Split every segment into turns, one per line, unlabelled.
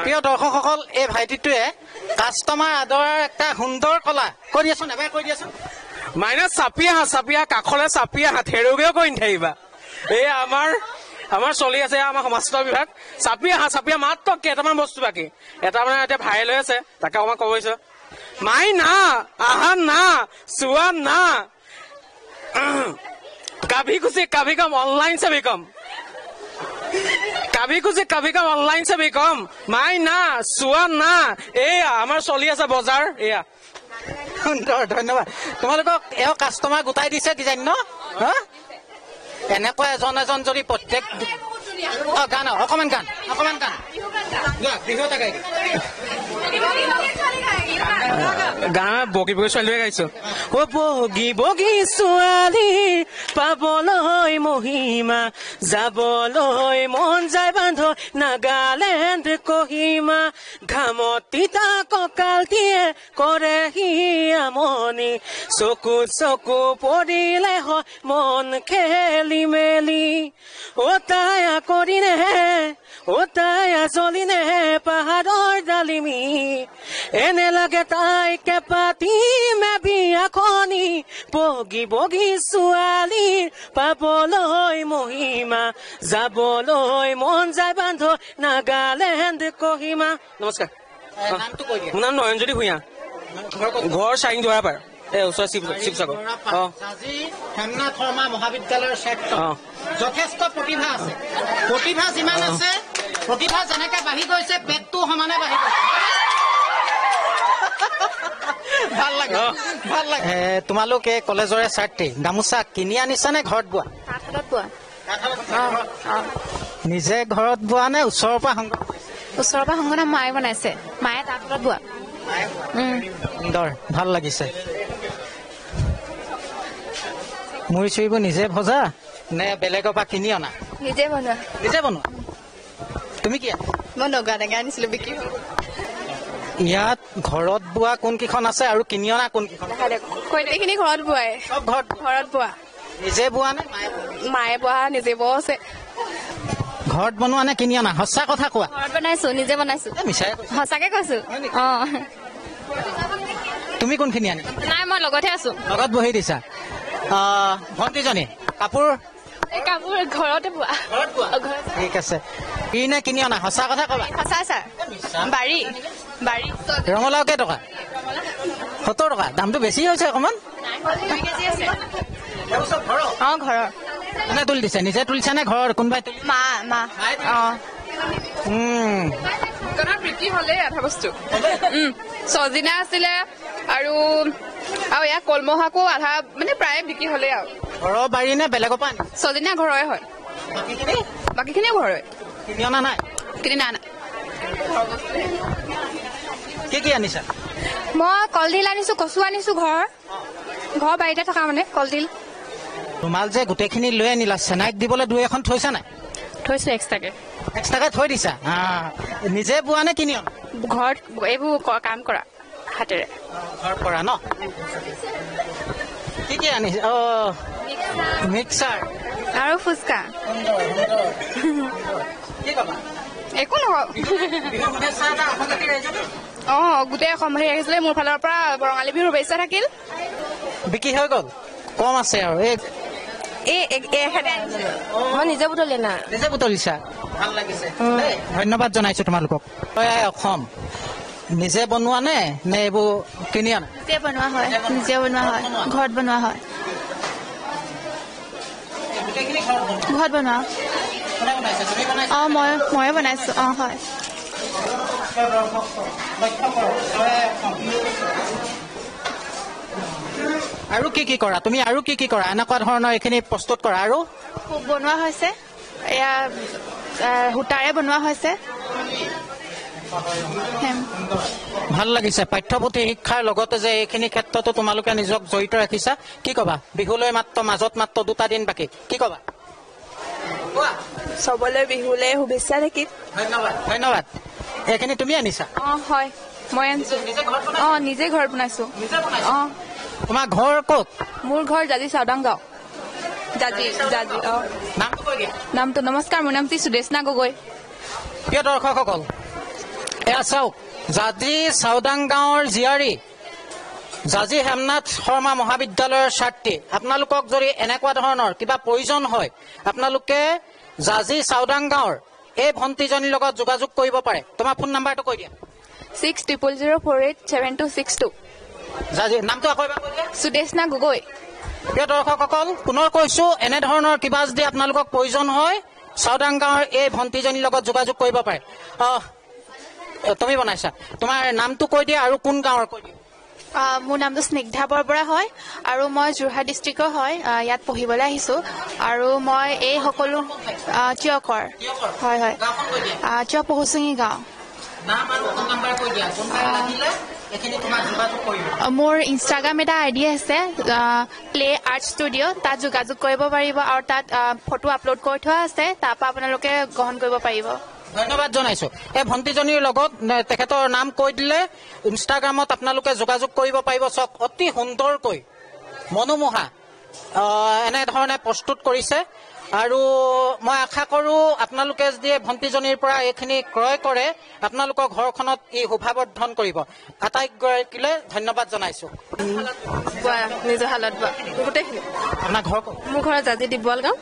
প্ৰিয় দৰ্শকসকল, এই ভাইটিটোৱে কাষ্টমাৰ আদৰাৰ এটা সুন্দৰ কলা কৰি আছো এবাৰ কৈ দিয়াচোন।
মাইনা চাপি আহা কাষলে চাপি আহা থেৰুগেও কৈ নাথাকিবা। এই আমাৰ চলি আছে আমাৰ সমাজতন্ত্ৰ বিভাগ। চাপি আহা মাত্ৰ কেইটামান বস্তু বাকী। এটা মানে এতিয়া ভাইৰেল হৈ আছে, তাকে অকমান ক'ব কৈছো। মাই না আহা না চোৱা না কাভি খুশি কাভি কম অনলাইন से भी कम কাভি খুশি কাভি কম অনলাইন से भी कम মাই না চোৱা না এয়া আমাৰ চলি আছে বজাৰ। এয়া
সুন্দৰ, ধন্যবাদ। তোমালোকক এওঁ কাষ্টমাৰ গোটাই দিছে কিজানি ন? এনেকুৱা এজন যদি প্ৰত্যেক গান অকমান গান বিহু এটা গাই
গান বগী বগী ছোৱালীয়ে গাইছো। অ বগী বগী ছোৱালী পাবলৈ মহিমা যাবলৈ মন যায় বান্ধ নাগালেণ্ড কহিমা ঘামত তিতা কঁকাল দিয়ে কৰে সি আমনি চকু পৰিলে হয় মন খেলি মেলি অ তায়া কৰিনে অ তায়া জ্বলিনে পাহাৰৰ ডালিমি এনে লাগে তাইকে পাতিমে বিয়াখনি বগী বগী ছোৱালী পাবলৈ মহিমা যাবলৈ মন যায় বান্ধ নাগালেণ্ড কহিমা। নমস্কাৰ, মোৰ নাম নয়নজ্যোতি ভূঞা, ঘৰ চাৰিং দুৱাৰাপাৰ, এই ওচৰ শিৱসাগৰ।
হেমনাথ শৰ্মা মহাবিদ্যালয়ৰ ছাত্ৰ। যথেষ্ট প্ৰতিভা আছে, প্ৰতিভা যিমান আছে, প্ৰতিভা যেনেকে বাঢ়ি গৈছে পেটটো সমানে বাঢ়ি গৈছে। ভাল লাগে। তোমালোক এই কলেজৰে ছাত্ৰী, গামোচা কিনি আনিছা নে ঘৰত বোৱা? নিজে ঘৰত বোৱা নে ওচৰৰ পৰা সংগ্ৰহ?
ওচৰৰ পৰা সংগ্ৰহ মায়ে বনাইছে, মায়ে তাঁতত বোৱা।
সুন্দৰ, ভাল লাগিছে। মুড়ি চুৰিবোৰ নিজে ভজা নে বেলেগৰ পৰা কিনি অনা?
নিজে বনোৱা।
নিজে বনোৱা। তুমি কি?
মই নগা টেঙা আনিছিলো বিক্ৰী হ'ল।
ইয়াত ঘৰত বোৱা কোন কেইখন আছে আৰু কিনি অনা কোন কেইখন?
গোটেইখিনি ঘৰত বোৱাই।
চব
ঘৰত বোৱা।
নিজে বোৱা নে
মায়ে বোৱা? নিজে বোৱা আছে।
ঘৰত বনোৱা নে কিনি অনা? সঁচা কথা কোৱা।
ঘৰত বনাইছো, নিজে বনাইছো। সঁচাকে কৈছো।
তুমি কোনখিনি আনি?
নাই, মই লগতহে আছো।
লগত বহি দিছা। ভণ্টিজনী কাপোৰ
ঘৰতে বোৱা।
ঠিক আছে। কি নে কিনি অনা? সঁচা কথা কবা।
সঁচা ছাৰ। বাৰী
ৰঙালাও কেইটকা? 70 টকা। দামটো বেছি হৈছে অকমান।
ঘৰৰ
কোনে তুলি দিছে? নিজে তুলিছা নে ঘৰৰ কোনোবাই?
মা।
বিক্ৰী হলে আধা বস্তু চজিনা আছিলে আৰু ইয়াত কলমৌ শাকো আধা মানে প্ৰায় বিক্ৰী হলে আৰু।
ঘৰৰ বাৰী নে বেলেগৰ পৰা?
চজিনা ঘৰৰে হয়, বাকীখিনিও ঘৰৰে।
কিনি অনা নাই?
কিনি নাই।
কি আনিছা?
মই কলডিল আনিছো, কচু আনিছো। ঘৰ বাৰীতে থকা মানে কলডিল।
ৰুমাল যে গোটেইখিনি লৈ আনিলা, চেনাইক দিবলৈ 2-এখন থৈছা নাই?
থৈছো এক্সট্ৰাকে
থৈ দিছা। নিজে বোৱা নে কিনি অনা?
ঘৰত এইবোৰ কাম কৰা হাতেৰে।
ঘৰ কৰা ন? কি আনিছে? মিক্সাৰ
আৰু ফুচকা।
একো নহয়। গোটেই অসম আহিছিলে। মোৰ ফালৰ পৰা ৰঙালী বিহুৰ শুভেচ্ছা থাকিল।
বিক্ৰী হৈ গ'ল, কম আছে আৰু।
মই নিজে বুটলি না।
নিজে বুটলিছা? ভাল লাগিছে, ধন্যবাদ জনাইছো তোমালোকক। অসম নিজে বনোৱা নে এইবোৰ কিনি আনা?
নিজে বনোৱা হয়, ঘৰত বনোৱা হয়। ঘৰত বনোৱা। ময়ে বনাইছো। হয়।
আৰু কি কৰা তুমি? আৰু কি কৰা এনেকুৱা ধৰণৰ এইখিনি প্ৰস্তুত কৰা? আৰু
বনোৱা হৈছে, এয়া সূতাৰে বনোৱা হৈছে।
ভাল লাগিছে। পাঠ্যপুথি শিক্ষাৰ লগতে যে এইখিনি ক্ষেত্ৰতো তোমালোকে নিজক জড়িত ৰাখিছা, কি কবা? বিহুলৈ মাজত মাত্ৰ 2টা দিন বাকী, কি কবা?
চবলৈ বিহুলৈ শুভেচ্ছা থাকিল।
ধন্যবাদ। এইখিনি তুমি আনিছা?
হয়, মই আনিছো। নিজে ঘৰত বনাইছো।
তোমাৰ ঘৰ ক'ত?
মোৰ ঘৰ জাজি চাওদাং গাঁও। জাজি।
নামটো কৈ দিয়া।
নামটো? নমস্কাৰ, মোৰ নাম শ্ৰী সুদেশনা গগৈ।
প্ৰিয় দৰ্শকসকল, এয়া চাওক জাজি চাওদাং গাঁৱৰ জীয়াৰী জাজি হেমনাথ শৰ্মা মহাবিদ্যালয়ৰ ছাত্ৰী আপোনালোকক যদি এনেকুৱা ধৰণৰ কিবা প্ৰয়োজন হয় আপোনালোকে জাজি চাওদাং গাঁৱৰ এই ভণ্টিজনীৰ লগত যোগাযোগ কৰিব পাৰে তোমাৰ ফোন নাম্বাৰটো কৈ দিয়া
60048726
জাজি নামটো আকৌ এবাৰ কৈ দিয়া
সুদেশনা গগৈ
প্ৰিয় দৰ্শকসকল পুনৰ কৈছো এনেধৰণৰ কিবা যদি আপোনালোকক প্ৰয়োজন হয় চাওদাং গাঁৱৰ এই ভণ্টিজনীৰ লগত যোগাযোগ কৰিব পাৰে তুমি বনাইছা তোমাৰ নামটো কৈ দিয়া আৰু কোন গাঁৱৰ কৈ দিয়া
মোৰ নামটো স্নিগ্ধা বৰবৰা হয় আৰু মই যোৰহাট ডিষ্ট্ৰিক্টৰ হয় ইয়াত পঢ়িবলৈ আহিছোঁ আৰু মই এই সকলো তিয়কৰ হয় হয় তিয়ক পহুচুঙি গাঁও মোৰ ইনষ্টাগ্ৰাম এটা আইডি আছে প্লে আৰ্ট ষ্টুডিঅ' তাত যোগাযোগ কৰিব পাৰিব আৰু তাত ফটো আপলোড কৰি থোৱা আছে তাৰ পৰা আপোনালোকে গ্ৰহণ কৰিব পাৰিব
ধন্যবাদ জনাইছো এই ভণ্টিজনীৰ লগত তেখেতৰ নাম কৈ দিলে ইনষ্টাগ্ৰামত আপোনালোকে যোগাযোগ কৰিব পাৰিব চাওক অতি সুন্দৰকৈ মনোমোহা এনেধৰণে প্ৰস্তুত কৰিছে আৰু মই আশা কৰোঁ আপোনালোকে যদি ভণ্টিজনীৰ পৰা এইখিনি ক্ৰয় কৰে আপোনালোকৰ ঘৰখনত ই শোভাবৰ্ধন কৰিব আটাইগৰাকীলৈ ধন্যবাদ জনাইছোঁ
নিজৰ হালত গোটেইখিনি
আপোনাৰ ঘৰ
মোৰ ঘৰ জাজি ডিব্ৰুৱাল গাঁও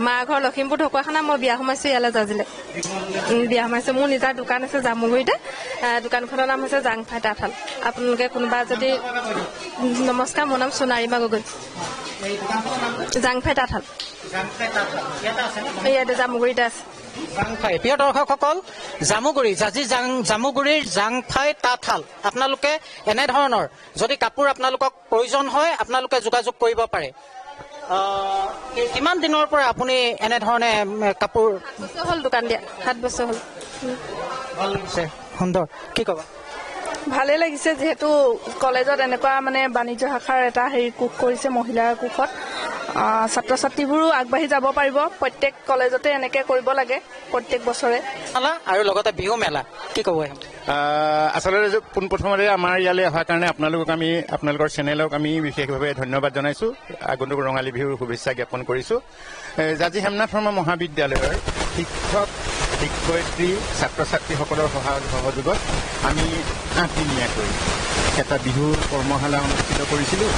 মাৰ ঘৰ লখিমপুৰ ঢকুৱাখানা মই বিয়া সোমাইছোঁ ইয়ালৈ জাজিলে বিয়া সোমাইছোঁ মোৰ নিজৰ দোকান আছে জামুগুৰিতে দোকানখনৰ নাম হৈছে জাংফাই তাঁতশাল আপোনালোকে কোনোবা যদি নমস্কাৰ মোৰ নাম সোণাৰীমা গগৈ জাংফাই তাঁতশাল ইয়াতে জামুগুৰিতে আছে
জাংফাই প্ৰিয় দৰ্শকসকল জামুগুৰি জাজি জামুগুৰিৰ জাংফাই তাঁতশাল আপোনালোকে এনেধৰণৰ যদি কাপোৰ আপোনালোকক প্ৰয়োজন হয় আপোনালোকে যোগাযোগ কৰিব পাৰে কিমান দিনৰ পৰা আপুনি এনেধৰণে কাপোৰ
বছৰ হ'ল দোকান দিয়া 7 বছৰ হ'ল
ভাল লাগিছে সুন্দৰ কি ক'বা
ভালেই লাগিছে যিহেতু কলেজত এনেকুৱা মানে বাণিজ্য শাখাৰ এটা কোষ কৰিছে মহিলাৰ কোষত ছাত্ৰ ছাত্ৰীবোৰো আগবাঢ়ি যাব পাৰিব প্ৰত্যেক কলেজতে এনেকৈ কৰিব লাগে প্ৰত্যেক বছৰে
আৰু লগতে বিহু মেলা কি ক'ব
আচলতে পোনপ্ৰথমতে আমাৰ ইয়ালৈ অহাৰ কাৰণে আপোনালোকৰ চেনেলক আমি বিশেষভাৱে ধন্যবাদ জনাইছোঁ আগন্তুক ৰঙালী বিহুৰ শুভেচ্ছা জ্ঞাপন কৰিছোঁ জাজি হেমনাথ শৰ্মা মহাবিদ্যালয়ৰ শিক্ষক শিক্ষয়িত্ৰী ছাত্ৰ ছাত্ৰীসকলৰ সহযোগত আমি 8 দিনীয়াকৈ এটা বিহুৰ কৰ্মশালা অনুষ্ঠিত কৰিছিলোঁ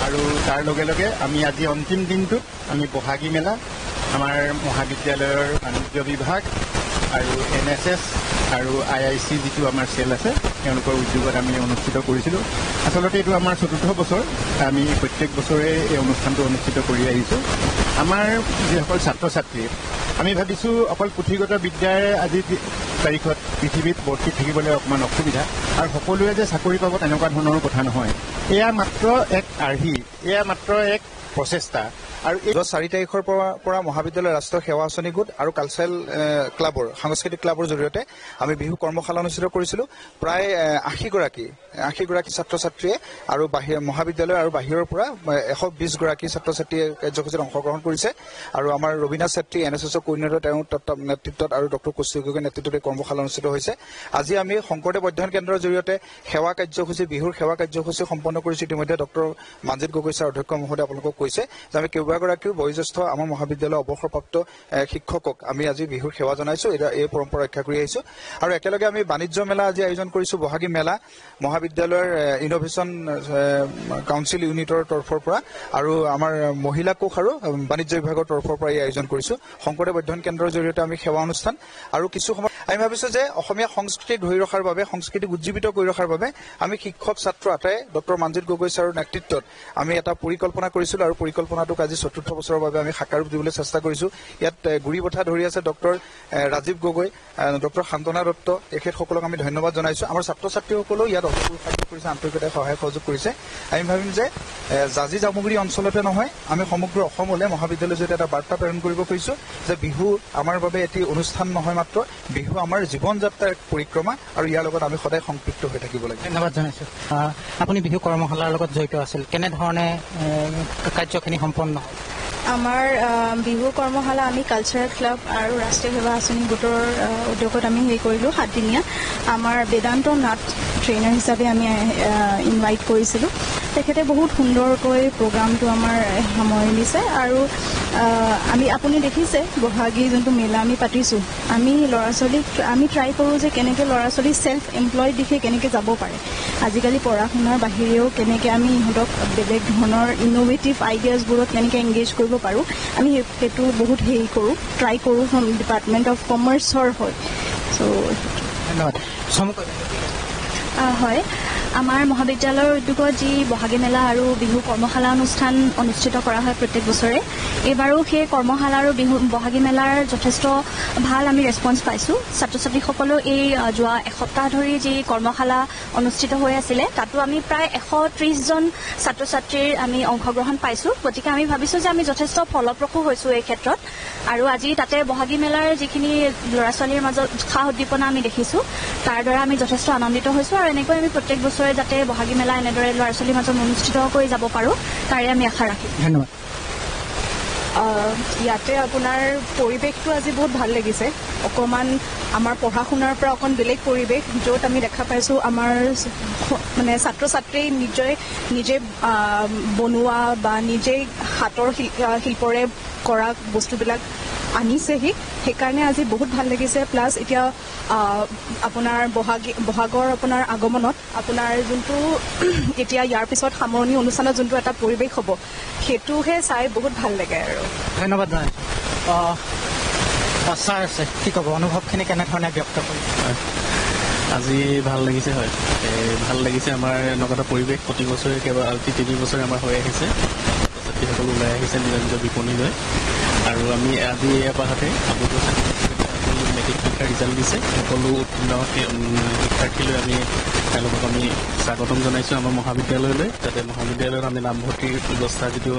আৰু তাৰ লগে লগে আমি আজি অন্তিম দিনটোত আমি বহাগী মেলা আমাৰ মহাবিদ্যালয়ৰ বাণিজ্য বিভাগ আৰু NSS আৰু IIC যিটো আমাৰ চেল আছে তেওঁলোকৰ উদ্যোগত আমি অনুষ্ঠিত কৰিছিলোঁ আচলতে এইটো আমাৰ 4ৰ্থ বছৰ আমি প্ৰত্যেক বছৰে এই অনুষ্ঠানটো অনুষ্ঠিত কৰি আহিছোঁ আমাৰ যিসকল ছাত্ৰ ছাত্ৰী আমি ভাবিছোঁ অকল পুথিগত বিদ্যাৰ আজি তাৰিখত পৃথিৱীত বৰ্তি থাকিবলৈ অকণমান অসুবিধা আৰু সকলোৱে যে চাকৰি পাব তেনেকুৱা ধৰণৰ কথা নহয় এয়া মাত্ৰ এক আৰ্হি এয়া মাত্ৰ এক প্ৰচেষ্টা আৰু 4 তাৰিখৰ পৰা মহাবিদ্যালয় ৰাষ্ট্ৰীয় সেৱা আঁচনি গোট আৰু কালচাৰেল ক্লাবৰ সাংস্কৃতিক ক্লাবৰ জৰিয়তে আমি বিহু কৰ্মশালা অনুষ্ঠিত কৰিছিলোঁ প্ৰায় 80 গৰাকী ছাত্ৰ ছাত্ৰীয়ে আৰু মহাবিদ্যালয় আৰু বাহিৰৰ পৰা 120 গৰাকী ছাত্ৰ ছাত্ৰীয়ে কাৰ্যসূচীত অংশগ্ৰহণ কৰিছে আৰু আমাৰ ৰবীনা ছেত্ৰী NSSৰ কোৰ্ডিনেটৰ তেওঁৰ নেতৃত্বত আৰু ডক্টৰ কৌশিক গগৈৰ নেতৃত্বত এই কৰ্মশালা অনুষ্ঠিত হৈছে আজি আমি শংকৰদেৱ অধ্যয়ন কেন্দ্ৰৰ জৰিয়তে সেৱা কাৰ্যসূচী বিহুৰ সেৱা কাৰ্যসূচী সম্পন্ন কৰিছোঁ ইতিমধ্যে ডক্টৰ মঞ্জিত গগৈ ছাৰ অধ্যক্ষ মহোদয় আপোনালোকক কৈছে যে আমি কেইবাগৰাকীও বয়োজ্যেষ্ঠ আমাৰ মহাবিদ্যালয়ৰ অৱসৰপ্ৰাপ্ত শিক্ষকক আমি আজি বিহুৰ সেৱা জনাইছোঁ এই পৰম্পৰা ৰক্ষা কৰি আহিছোঁ আৰু একেলগে আমি বাণিজ্য মেলা আজি আয়োজন কৰিছোঁ বহাগী মেলা মহাবিদ্যালয়ৰ ইনোভেশ্যন কাউন্সিল ইউনিটৰ তৰফৰ পৰা আৰু আমাৰ মহিলা কোষ আৰু বাণিজ্য বিভাগৰ তৰফৰ পৰা এই আয়োজন কৰিছোঁ শংকৰদেৱ অধ্যয়ন কেন্দ্ৰৰ জৰিয়তে আমি সেৱা অনুষ্ঠান আৰু কিছু সময় আমি ভাবিছোঁ যে অসমীয়া সংস্কৃতি ধৰি ৰখাৰ বাবে সংস্কৃতিক উজ্জীৱিত কৰি ৰখাৰ বাবে আমি শিক্ষক ছাত্ৰ আটাই ডক্টৰ মঞ্জিত গগৈ ছাৰৰ নেতৃত্বত আমি এটা পৰিকল্পনা কৰিছিলোঁ আৰু পৰিকল্পনাটোক আজি 4ৰ্থ বছৰৰ বাবে আমি সাকাৰ ৰূপ দিবলৈ চেষ্টা কৰিছোঁ ইয়াত গুৰি বঠা ধৰি আছে ডক্টৰ ৰাজীৱ গগৈ ডক্টৰ শান্তনা দত্ত এখেতসকলক আমি ধন্যবাদ জনাইছোঁ আমাৰ ছাত্ৰ ছাত্ৰীসকলেও ইয়াত অংশগ্ৰহণ কৰিছে আন্তৰিকতাৰে সহায় সহযোগ কৰিছে আমি ভাবিম যে জাজি জামুগুৰি অঞ্চলতে নহয় আমি সমগ্ৰ অসমলৈ মহাবিদ্যালয়ৰ জৰিয়তে এটা বাৰ্তা প্ৰেৰণ কৰিব খুজিছোঁ যে বিহু আমাৰ বাবে এটি অনুষ্ঠান নহয় মাত্ৰ বিহু আমাৰ জীৱন যাত্ৰাৰ এক পৰিক্ৰমা আৰু ইয়াৰ লগত আমি সদায় সংপৃক্ত হৈ থাকিব লাগে
ধন্যবাদ জনাইছোঁ আপুনি বিহু কৰ্মশালাৰ লগত জড়িত আছিল কেনেধৰণে কাৰ্যখিনি সম্পন্ন
আমাৰ বিহু কৰ্মশালা আমি কালচাৰেল ক্লাব আৰু ৰাষ্ট্ৰীয় সেৱা আঁচনি গোটৰ উদ্যোগত আমি কৰিলোঁ 7 দিনীয়া আমাৰ বেদান্ত নাট ট্ৰেইনাৰ হিচাপে আমি ইনভাইট কৰিছিলোঁ
তেখেতে বহুত সুন্দৰকৈ প্ৰগ্ৰামটো আমাৰ সামৰি নিছে আৰু আপুনি দেখিছে বহাগী যোনটো মেলা আমি পাতিছোঁ আমি ল'ৰা ছোৱালীক আমি ট্ৰাই কৰোঁ যে কেনেকৈ ল'ৰা ছোৱালী ছেল্ফ এমপ্লয়ড দিশে কেনেকৈ যাব পাৰে আজিকালি পঢ়া শুনাৰ বাহিৰেও কেনেকৈ আমি ইহঁতক বেলেগ ধৰণৰ ইন'ভেটিভ আইডিয়াছবোৰত কেনেকৈ এংগেজ কৰিব পাৰোঁ আমি সেইটো বহুত হেৰি কৰোঁ ট্ৰাই কৰোঁ ডিপাৰ্টমেণ্ট অফ কমাৰ্চৰ হয় চ'
ধন্যবাদ
হয় আমাৰ মহাবিদ্যালয়ৰ উদ্যোগত যি বহাগী মেলা আৰু বিহু কৰ্মশালা অনুষ্ঠান অনুষ্ঠিত কৰা হয় প্ৰত্যেক বছৰে এইবাৰো সেই কৰ্মশালা আৰু বিহু বহাগী মেলাৰ যথেষ্ট ভাল আমি ৰেছপন্স পাইছোঁ ছাত্ৰ ছাত্ৰীসকলেও এই যোৱা এসপ্তাহ ধৰি যি কৰ্মশালা অনুষ্ঠিত হৈ আছিলে তাতো আমি প্ৰায় 130জন ছাত্ৰ ছাত্ৰীৰ আমি অংশগ্ৰহণ পাইছোঁ গতিকে আমি ভাবিছোঁ যে আমি যথেষ্ট ফলপ্ৰসূ হৈছোঁ এই ক্ষেত্ৰত আৰু আজি তাতে বহাগী মেলাৰ যিখিনি ল'ৰা ছোৱালীৰ মাজত উৎসাহ উদ্দীপনা আমি দেখিছোঁ তাৰ দ্বাৰা আমি যথেষ্ট আনন্দিত হৈছোঁ আৰু এনেকৈ আমি প্ৰত্যেক বছৰে যাতে বহাগী মেলা এনেদৰে ল'ৰা ছোৱালীৰ মাজত অনুষ্ঠিত কৰি যাব পাৰোঁ তাৰে আমি আশা ৰাখিম
ধন্যবাদ
ইয়াতে আপোনাৰ পৰিৱেশটো আজি বহুত ভাল লাগিছে অকণমান আমাৰ পঢ়া শুনাৰ পৰা অকণ বেলেগ পৰিৱেশ য'ত আমি দেখা পাইছোঁ আমাৰ মানে ছাত্ৰ ছাত্ৰী নিজে বনোৱা বা নিজেই হাতৰ শিল্পৰে কৰা বস্তুবিলাক আনিছেহি সেইকাৰণে আজি বহুত ভাল লাগিছে প্লাছ এতিয়া আপোনাৰ বহাগৰ আপোনাৰ আগমনত আপোনাৰ যোনটো এতিয়া ইয়াৰ পিছত সামৰণি অনুষ্ঠানত যোনটো এটা পৰিৱেশ হ'ব সেইটোহে চাই বহুত ভাল লাগে আৰু
ধন্যবাদ ছাৰ আছে কি ক'ব অনুভৱখিনি কেনেধৰণে ব্যক্ত কৰিব
আজি ভাল লাগিছে হয় ভাল লাগিছে আমাৰ এনেকুৱা এটা পৰিৱেশ প্ৰতি বছৰে আজি 3 বছৰে আমাৰ হৈ আহিছে ছাত্ৰীসকল ওলাই আহিছে নিজৰ নিজৰ বিপণী লৈ আৰু আমি আজি এপাহতে মেট্ৰিক পৰীক্ষাৰ ৰিজাল্ট দিছে সকলো উত্তীৰ্ণ শিক্ষাৰ্থীলৈ আমি তেওঁলোকক আমি স্বাগতম জনাইছোঁ আমাৰ মহাবিদ্যালয়লৈ যাতে মহাবিদ্যালয়ত আমি নামভৰ্তিৰ ব্যৱস্থা যিটো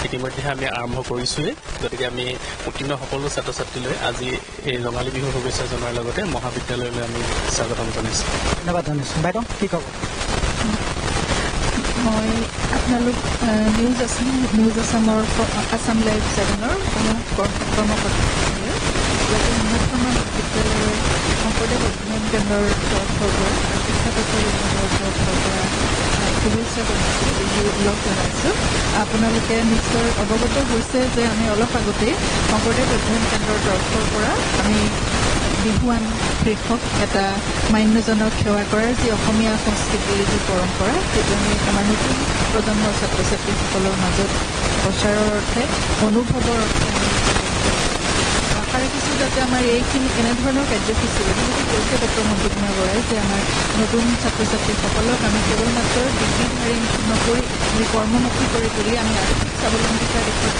ইতিমধ্যে আমি আৰম্ভ কৰিছোঁৱেই গতিকে আমি উত্তীৰ্ণ সকলো ছাত্ৰ ছাত্ৰীলৈ আজি এই ৰঙালী বিহুৰ শুভেচ্ছা জনোৱাৰ লগতে মহাবিদ্যালয়লৈ আমি স্বাগতম জনাইছোঁ
ধন্যবাদ জনাইছোঁ বাইদেউ কি ক'ব
মই আপোনালোক নিউজ আছামৰ আছাম লাইভ 7ৰ কৰ্মকৰ্তাসকলে মহাত্মা বিদ্যালয়ৰ শংকৰদেৱ অধ্যয়ন কেন্দ্ৰৰ তৰফৰ পৰা শিক্ষা তথ্য বিভাগৰ তৰফৰ পৰা শুভেচ্ছা জনাইছোঁ বিহু উল্লেখ জনাইছোঁ আপোনালোকে নিশ্চয় অৱগত হৈছে যে আমি অলপ আগতেই শংকৰদেৱ অধ্যয়ন কেন্দ্ৰৰ তৰফৰ পৰা আমি বিহুৱান কৃষক এটা মান্যজনক সেৱা কৰাৰ যি অসমীয়া সংস্কৃতিৰ যি পৰম্পৰা সেইটো আমি আমাৰ নতুন প্ৰজন্মৰ ছাত্ৰ ছাত্ৰীসকলৰ মাজত প্ৰচাৰৰ অৰ্থে অনুভৱৰ অৰ্থে আশা ৰাখিছোঁ যাতে আমাৰ এইখিনি এনেধৰণৰ কাৰ্যসূচী যেনেকৈ কৈছে ডক্টৰ মন্টু কুমাৰ বৰাই যে আমাৰ নতুন ছাত্ৰ ছাত্ৰীসকলক আমি কেৱল মাত্ৰ ডিগ্ৰীধাৰী নকৰি আমি কৰ্মমুখী কৰি তুলি আমি আৰ্থিক স্বাৱলম্বিতাৰ দিশত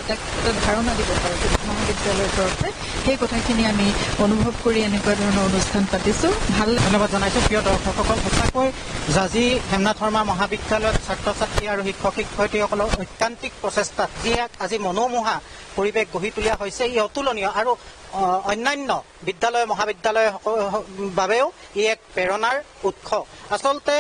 এটা ধাৰণা দিব পাৰোঁ মহাবিদ্যালয়ৰ তৰফে সেই কথাখিনি আমি অনুভৱ কৰি এনেকুৱা ধৰণৰ অনুষ্ঠান পাতিছোঁ ভাল
ধন্যবাদ জনাইছোঁ প্ৰিয় দৰ্শকসকল সঁচাকৈ জাজি হেমনাথ শৰ্মা মহাবিদ্যালয়ত ছাত্ৰ ছাত্ৰী আৰু শিক্ষক শিক্ষয়িত্ৰীসকলৰ ঐকান্তিক প্ৰচেষ্টাত যি এক আজি মনোমোহা পৰিৱেশ গঢ়ি তোলা হৈছে ই অতুলনীয় আৰু অন্যান্য বিদ্যালয় মহাবিদ্যালয়ৰ বাবেও ই এক প্ৰেৰণাৰ উৎস আচলতে